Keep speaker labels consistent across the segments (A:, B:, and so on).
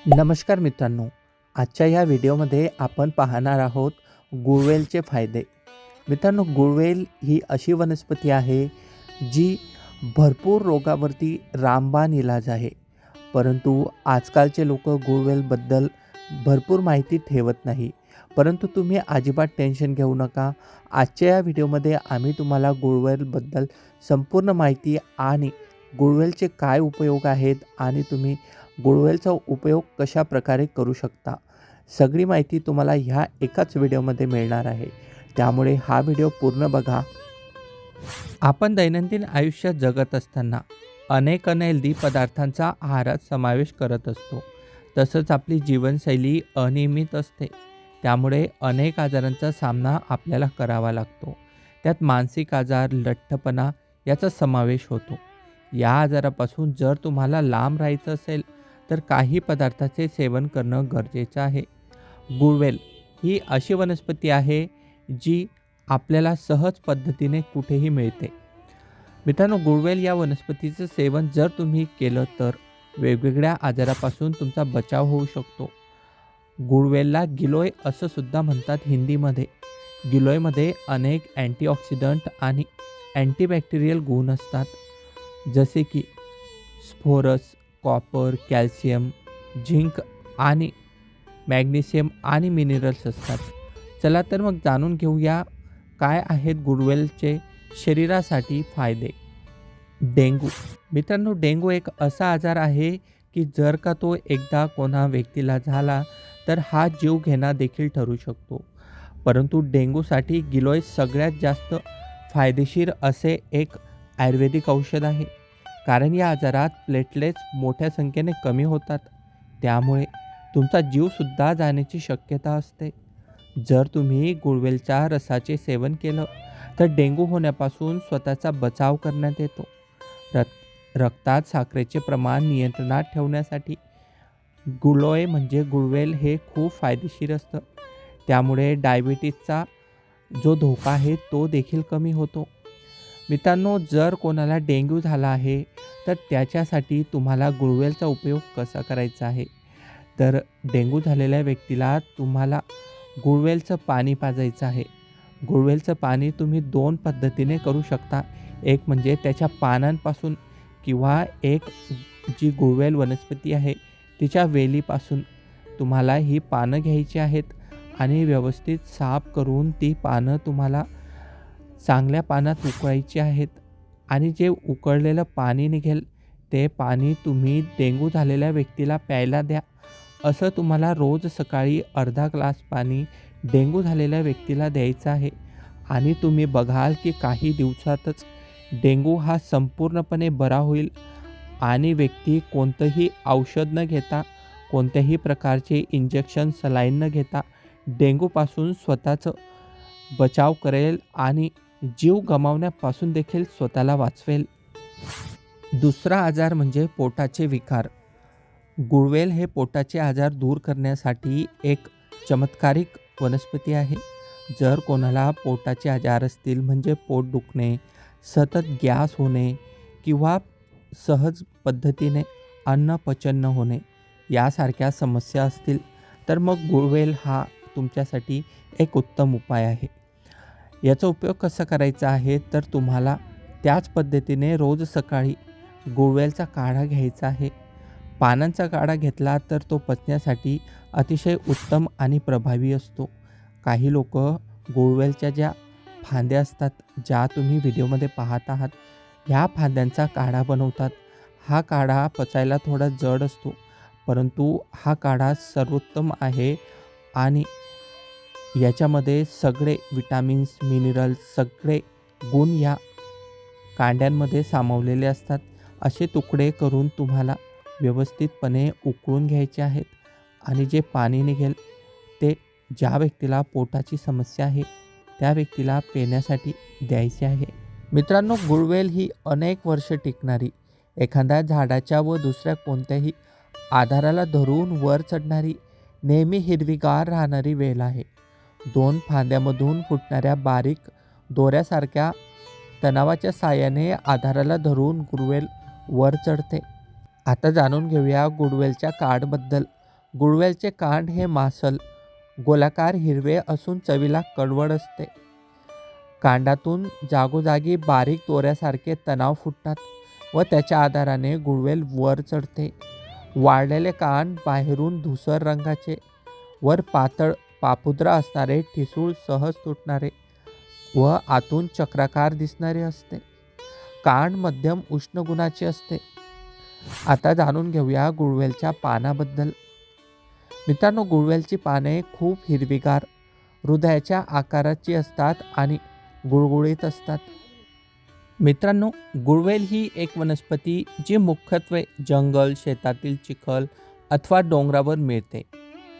A: नमस्कार मित्रांनो, आजच्या या व्हिडिओमध्ये आपण पाहणार आहोत गुळवेलचे फायदे. मित्रांनो, गुळवेल ही अशी वनस्पती आहे जी भरपूर रोगावरती रामबाण इलाज आहे. परंतु आजकालचे लोक गुळवेलबद्दल भरपूर माहिती ठेवत नाही. परंतु तुम्ही अजिबात टेन्शन घेऊ नका. आजच्या या व्हिडिओमध्ये आम्ही तुम्हाला गुळवेलबद्दल संपूर्ण माहिती आणि गुळवेलचे काय उपयोग आहेत आणि तुम्ही गुळवेलचा उपयोग कशा प्रकारे करू शकता, सगळी माहिती तुम्हाला ह्या एकाच व्हिडिओमध्ये मिळणार आहे. त्यामुळे हा व्हिडिओ पूर्ण बघा. आपण दैनंदिन आयुष्यात जगत असताना अनेक अनहेल्दी पदार्थांचा आहारात समावेश करत असतो. तसंच आपली जीवनशैली अनियमित असते. त्यामुळे अनेक आजारांचा सामना आपल्याला करावा लागतो. त्यात मानसिक आजार, लठ्ठपणा याचा समावेश होतो. या आजारापासून जर तुम्हाला लांब राहायचं असेल तर काही पदार्थाचे सेवन करणं गरजेचं आहे. गुळवेल ही अशी वनस्पती आहे जी आपल्याला सहज पद्धतीने कुठेही मिळते. मित्रांनो, गुळवेल या वनस्पतीचं सेवन जर तुम्ही केलं तर वेगवेगळ्या आजारापासून तुमचा बचाव होऊ शकतो. गुळवेलला गिलोय असं सुद्धा म्हणतात हिंदीमध्ये. गिलोयमध्ये अनेक अँटीऑक्सिडंट आणि अँटीबॅक्टेरियल गुण असतात, जसे की स्फोरस, कॉपर, कॅल्शियम, झिंक आणि मॅग्नेशियम आणि मिनरल्स असतात. चला तर मग जाणून घेऊया काय आहेत गुळवेलचे शरीरासाठी फायदे. डेंग्यू. मित्रांनो, डेंग्यू एक असा आजार आहे की जर का तो एकदा कोणा व्यक्तीला झाला तर हा जीवघेणा देखील ठरू शकतो. परंतु डेंग्यूसाठी गिलोय सगळ्यात जास्त फायदेशीर असे एक आयुर्वेदिक औषध आहे. कारण या आजारात प्लेटलेट्स मोठ्या संख्येने कमी होतात. त्यामुळे तुमचा जीवसुद्धा जाण्याची शक्यता असते. जर तुम्ही गुळवेलच्या रसाचे सेवन केलं तर डेंग्यू होण्यापासून स्वतःचा बचाव करण्यात येतो. रक्तात साखरेचे प्रमाण नियंत्रणात ठेवण्यासाठी गिलोय म्हणजे गुळवेल हे खूप फायदेशीर असतं. त्यामुळे डायबिटीजचा जो धोका आहे तो देखील कमी होतो. मित्रांनो, जर कोणाला डेंग्यू झाला आहे तर त्याच्यासाठी तुम्हाला गुळवेलचा उपयोग कसा करायचा आहे, तर डेंग्यू झालेल्या व्यक्तीला तुम्हाला गुळवेलचं पाणी पाजायचं आहे. गुळवेलचं पाणी तुम्ही 2 पद्धतीने करू शकता. एक म्हणजे त्याच्या पानांपासून किंवा एक जी गुळवेल वनस्पती आहे तिच्या वेलीपासून तुम्हाला ही पानं घ्यायची आहेत आणि व्यवस्थित साफ करून ती पानं तुम्हाला चांगल्या पाण्यात उकळायची आहेत. आणि जे उकळलेलं पाणी निघेल ते पाणी तुम्ही डेंग्यू झालेल्या व्यक्तीला प्यायला द्या. असं तुम्हाला रोज सकाळी अर्धा ग्लास पाणी डेंग्यू झालेल्या व्यक्तीला द्यायचं आहे. आणि तुम्ही बघाल की काही दिवसातच डेंग्यू हा संपूर्णपणे बरा होईल आणि व्यक्ती कोणतंही औषध न घेता, कोणत्याही प्रकारचे इंजेक्शन, सलाईन न घेता डेंग्यूपासून स्वतःचं बचाव करेल आणि जीव गमावण्यापासून देखील स्वतःला वाचवेल. दुसरा आजार म्हणजे पोटाचे विकार. गुळवेल हे पोटाचे आजार दूर करण्यासाठी एक चमत्कारिक वनस्पती आहे. जर कोणाला पोटाचे आजार असतील म्हणजे पोट दुखणे, सतत गॅस होणे किंवा सहज पद्धतीने अन्न पचन न होणे यासारख्या समस्या असतील तर मग गुळवेल हा तुमच्यासाठी एक उत्तम उपाय आहे. याचा उपयोग कसा करायचा आहे, तर तुम्हाला त्याच पद्धतीने रोज सकाळी गुळवेलचा काढा घ्यायचा आहे. पानांचा काढा घेतला तर तो पचण्यासाठी अतिशय उत्तम आणि प्रभावी असतो. काही लोक गुळवेलच्या ज्या फांद्या असतात, ज्या तुम्ही व्हिडिओमध्ये पाहत आहात, ह्या फांद्यांचा काढा बनवतात. हा काढा पचायला थोडा जड असतो, परंतु हा काढा सर्वोत्तम आहे आणि याच्यामध्ये सगळे विटामिन्स, मिनरल्स, सगळे गुण या कांड्यांमध्ये सामावलेले असतात. असे तुकडे करून तुम्हाला व्यवस्थितपणे उकळून घ्यायचे आहेत आणि जे पाणी निघेल ते ज्या व्यक्तीला पोटाची समस्या आहे त्या व्यक्तीला पिण्यासाठी द्यायचे आहे. मित्रांनो, गुळवेल ही अनेक वर्ष टिकणारी, एखाद्या झाडाच्या व दुसऱ्या कोणत्याही आधाराला धरून वर चढणारी, नेहमी हिरवीगार राहणारी वेल आहे. 2 फांद्यामधून फुटणाऱ्या बारीक दोऱ्यासारख्या तणावाच्या साहाय्याने आधाराला धरून गुळवेल वर चढते. आता जाणून घेऊया गुळवेलच्या काढबद्दल. गुळवेलचे कांड हे मांसल गोलाकार हिरवे असून चवीला कडवड असते. कांडातून जागोजागी बारीक दोऱ्यासारखे तणाव फुटतात व त्याच्या आधाराने गुळवेल वर चढते. वाळलेले कांड बाहेरून धूसर रंगाचे, वर पातळ पापुद्रा असणारे, ठिसूळ सहज तुटणारे व आतून चक्राकार दिसणारे असते. कांड मध्यम उष्ण गुणाचे असते. आता जाणून घेऊया गुळवेलच्या पानाबद्दल. मित्रांनो, गुळवेलची पाने खूप हिरवीगार, हृदयाच्या आकाराची असतात आणि गुळगुळीत असतात. मित्रांनो, गुळवेल ही एक वनस्पती जी मुख्यत्वे जंगल, शेतातील चिखल अथवा डोंगरावर मिळते.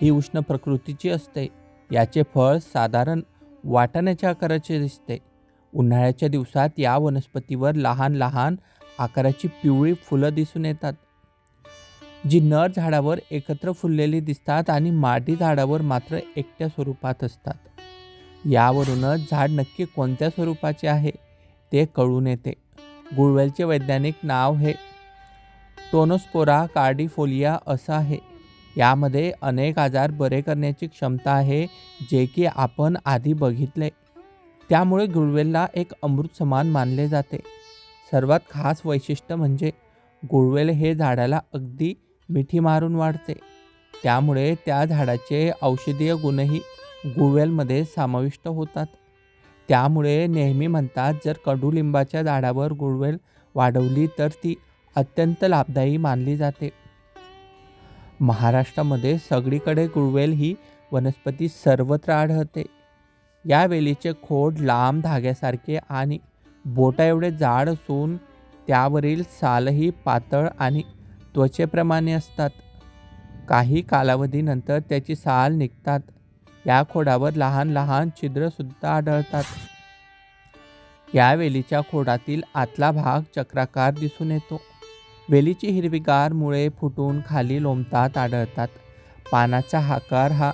A: ही उष्ण प्रकृतीची असते. याचे फळ साधारण वाटाण्याच्या आकाराचे दिसते. उन्हाळ्याच्या दिवसात या वनस्पतीवर लहान लहान आकाराची पिवळी फुलं दिसून येतात, जी नर झाडावर एकत्र फुललेली दिसतात आणि मादी झाडावर मात्र एकट्या स्वरूपात असतात. यावरूनच झाड नक्की कोणत्या स्वरूपाचे आहे ते कळून येते. गुळवेलचे वैज्ञानिक नाव हे टोनोस्पोरा कार्डिफोलिया असं आहे. यामध्ये अनेक आजार बरे करण्याची क्षमता आहे, जे की आपण आधी बघितले. त्यामुळे गुळवेलला एक अमृत समान मानले जाते. सर्वात खास वैशिष्ट्य म्हणजे गुळवेल हे झाडाला अगदी मिठी मारून वाढते. त्यामुळे त्या झाडाचे औषधीय गुणही गुळवेलमध्ये समाविष्ट होतात. त्यामुळे नेहमी म्हणतात, जर कडुलिंबाच्या झाडावर गुळवेल वाढवली तर ती अत्यंत लाभदायी मानली जाते. महाराष्ट्रामध्ये सगळीकडे गुळवेल ही वनस्पती सर्वत्र आढळते. या वेलीचे खोड लांब धाग्यासारखे आणि बोटा एवढे जाड असून त्यावरील सालही पातळ आणि त्वचेप्रमाणे असतात. काही कालावधीनंतर त्याची साल निघतात. या खोडावर लहान लहान छिद्रसुद्धा आढळतात. या वेलीच्या खोडातील आतला भाग चक्राकार दिसून येतो. वेलीची हिरवीगार मुळे फुटून खाली लोंबतात आढळतात. पानाचा आकार हा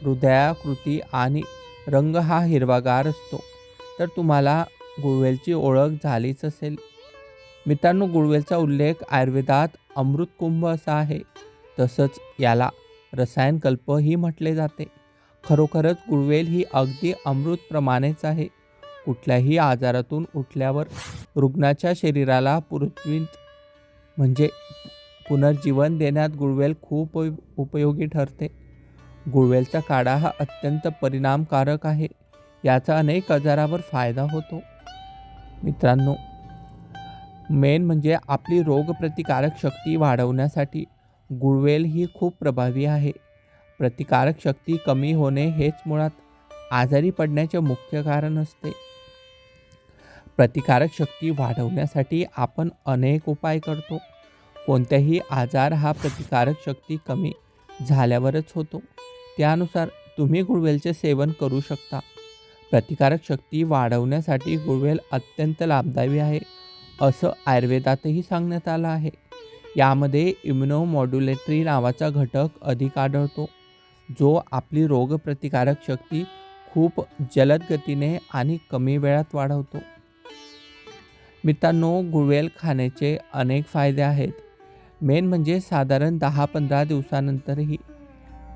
A: हृदयाकृती आणि रंग हा हिरवागार असतो. तर तुम्हाला गुळवेलची ओळख झालीच असेल. मित्रांनो, गुळवेलचा उल्लेख आयुर्वेदात अमृतकुंभ असा आहे. तसंच याला रसायनकल्पही म्हटले जाते. खरोखरच गुळवेल ही अगदी अमृतप्रमाणेच आहे. कुठल्याही आजारातून उठल्यावर रुग्णाच्या शरीराला पुनर्जीवन देण्यात गुळवेल खूप उपयोगी ठरते. गुळवेलचा काढा हा अत्यंत परिणामकारक आहे. याचा अनेक आजारावर फायदा होतो. मित्रांनो, मेन म्हणजे आपली रोगप्रतिकारक शक्ती वाढवण्यासाठी गुळवेल ही खूप प्रभावी आहे. प्रतिकारक शक्ती कमी होणे हेच मुळात आजारी पडण्याचे मुख्य कारण असते. प्रतिकारक शक्ती वाढवण्यासाठी आपण अनेक उपाय करतो. कोणत्याही आजार हा प्रतिकारक शक्ती कमी झाल्यावरच होतो. त्यानुसार तुम्ही गुळवेलचे सेवन करू शकता. प्रतिकारक शक्ती वाढवण्यासाठी गुळवेल अत्यंत लाभदायी आहे असं आयुर्वेदातही सांगण्यात आलं आहे. यामध्ये इम्युनोमॉड्युलेटरी नावाचा घटक अधिक आढळतो, जो आपली रोगप्रतिकारक शक्ती खूप जलद गतीने आणि कमी वेळात वाढवतो. मित्रांनो, गुळवेल खाण्याचे अनेक फायदे आहेत. मेन म्हणजे साधारण 10-15 दिवसानंतरही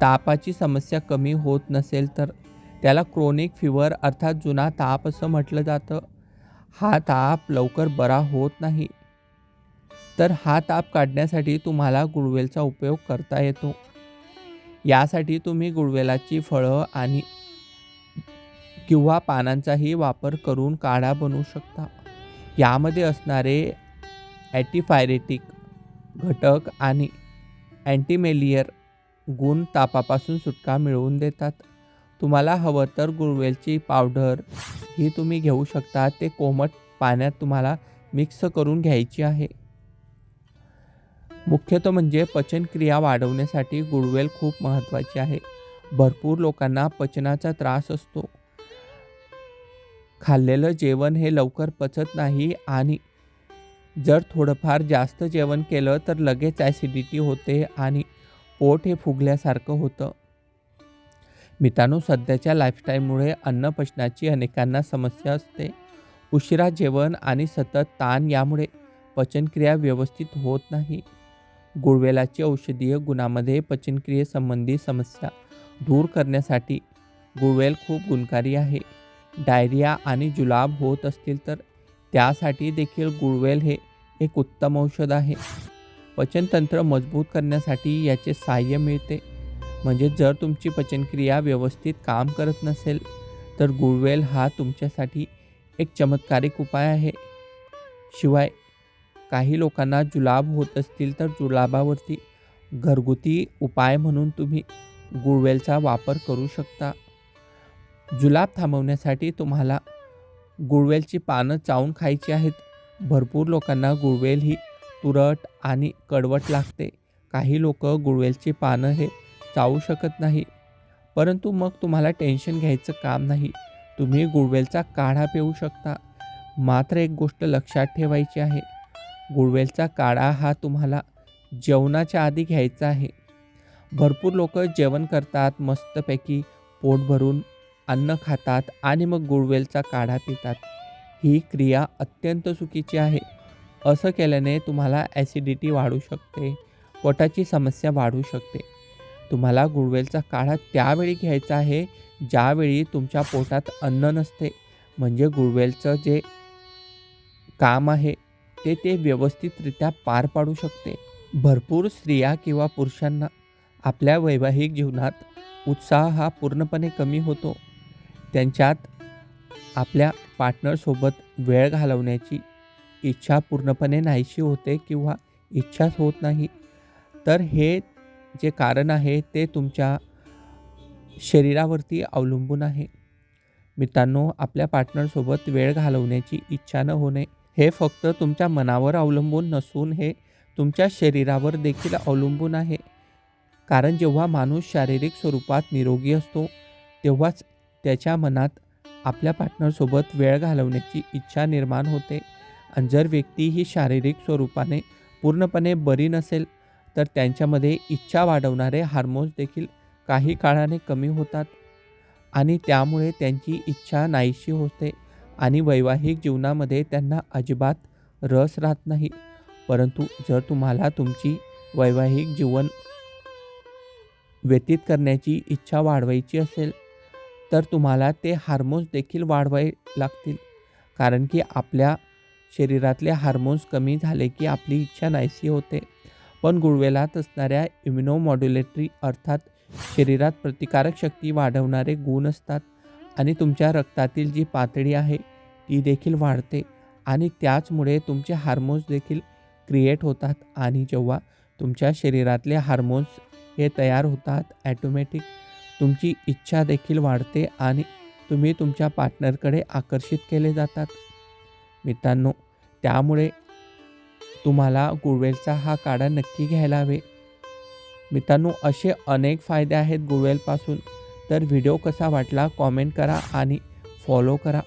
A: तापाची समस्या कमी होत नसेल तर त्याला क्रोनिक फिवर अर्थात जुना ताप असं म्हटलं जातं. हा ताप लवकर बरा होत नाही. तर हा ताप काढण्यासाठी तुम्हाला गुळवेलचा उपयोग करता येतो. यासाठी तुम्ही गुळवेलाची फळं आणि किंवा पानांचाही वापर करून काढा बनवू शकता. यामध्ये असणारे ॲन्टीपायरेटिक घटक आणि अँटीमेलियर गुण तापापासून सुटका मिळवून देतात. तुम्हाला हवं तर गुळवेलची पावडर ही तुम्ही घेऊ शकता. ते कोमट पाण्यात तुम्हाला मिक्स करून घ्यायची आहे. मुख्यतः म्हणजे पचनक्रिया वाढवण्यासाठी गुळवेल खूप महत्त्वाची आहे. भरपूर लोकांना पचनाचा त्रास असतो. खाल्लेलं जेवण हे लवकर पचत नाही आणि जर थोडंफार जास्त जेवण केलं तर लगेच ॲसिडिटी होते आणि पोट हे फुगल्यासारखं होतं. मित्रांनो, सध्याच्या लाईफस्टाईलमुळे अन्न पचनाची अनेकांना समस्या असते. उशिरा जेवण आणि सतत ताण यामुळे पचनक्रिया व्यवस्थित होत नाही. गुळवेलाची औषधीय गुणामध्ये पचनक्रियेसंबंधी समस्या दूर करण्यासाठी गुळवेल खूप गुणकारी आहे. डायरिया आणि जुलाब होत असतील तर त्यासाठी देखील गुळवेल हे एक उत्तम औषध आहे. पचनतंत्र मजबूत करण्यासाठी याचे सहाय्य मिळते. म्हणजे जर तुमची पचनक्रिया व्यवस्थित काम करत नसेल तर गुळवेल हा तुमच्यासाठी एक चमत्कारिक उपाय आहे. शिवाय काही लोकांना जुलाब होत असतील तर जुलाबावरती घरगुती उपाय म्हणून तुम्ही गुळवेलचा वापर करू शकता. जुलाब थांबवण्यासाठी तुम्हाला गुळवेलची पानं चावून खायची आहेत. भरपूर लोकांना गुळवेल ही तुरट आणि कडवट लागते. काही लोक गुळवेलची पानं हे चावू शकत नाही. परंतु मग तुम्हाला टेन्शन घ्यायचं काम नाही. तुम्ही गुळवेलचा काढा पिऊ शकता. मात्र एक गोष्ट लक्षात ठेवायची आहे, गुळवेलचा काढा हा तुम्हाला जेवणाच्या आधी घ्यायचा आहे. भरपूर लोक जेवण करतात, मस्तपैकी पोट भरून अन्न खातात आणि मग गुळवेलचा काढा पितात. ही क्रिया अत्यंत चुकीची आहे. असं केल्याने तुम्हाला ॲसिडिटी वाढू शकते, पोटाची समस्या वाढू शकते. तुम्हाला गुळवेलचा काढा त्यावेळी घ्यायचा आहे ज्यावेळी तुमच्या पोटात अन्न नसते. म्हणजे गुळवेलचं जे काम आहे ते व्यवस्थितरित्या पार पाडू शकते. भरपूर स्त्रिया किंवा पुरुषांना आपल्या वैवाहिक जीवनात उत्साह हा पूर्णपणे कमी होतो. त्यांच्यात आपल्या पार्टनरसोबत वेळ घालवण्याची इच्छा पूर्णपणे नाहीशी होते किंवा इच्छाच होत नाही. तर हे जे कारण आहे ते तुमच्या शरीरावरती अवलंबून आहे. मित्रांनो, आपल्या पार्टनरसोबत वेळ घालवण्याची इच्छा न होणे हे फक्त तुमच्या मनावर अवलंबून नसून हे तुमच्या शरीरावर देखील अवलंबून आहे. कारण जेव्हा माणूस शारीरिक स्वरूपात निरोगी असतो तेव्हाच त्याच्या मनात आपल्या पार्टनरसोबत वेळ घालवण्याची इच्छा निर्माण होते. आणि जर व्यक्ती ही शारीरिक स्वरूपाने पूर्णपणे बरी नसेल तर त्यांच्यामध्ये इच्छा वाढवणारे हार्मोन्स देखील काही काळाने कमी होतात आणि त्यामुळे त्यांची इच्छा नाहीशी होते आणि वैवाहिक जीवनामध्ये त्यांना अजिबात रस राहत नाही. परंतु जर तुम्हाला तुमची वैवाहिक जीवन व्यतीत करण्याची इच्छा वाढवायची असेल तर तुम्हाला ते हार्मोन्स देखील वाढवावे लागतील. कारण की आपल्या शरीरातले हार्मोन्स कमी झाले की आपली इच्छा नाहीशी होते. पण गुळवेलात असणाऱ्या इम्युनोमॉड्युलेटरी अर्थात शरीरात प्रतिकारक शक्ती वाढवणारे गुण असतात आणि तुमच्या रक्तातील जी पातळी आहे ती देखील वाढते आणि त्याचमुळे तुमचे हार्मोन्स देखील क्रिएट होतात. आणि जेव्हा तुमच्या शरीरातले हार्मोन्स हे तयार होतात ॲटोमॅटिक तुमची इच्छा देखील वाढते आणि तुम्ही तुमच्या पार्टनरकडे आकर्षित केले जातात. मित्रांनो, त्यामुळे तुम्हाला गुळवेलचा हा काढा नक्की घ्यायला हवे. मित्रांनो, असे अनेक फायदे आहेत गुळवेलपासून. तर व्हिडिओ कसा वाटला कॉमेंट करा आणि फॉलो करा.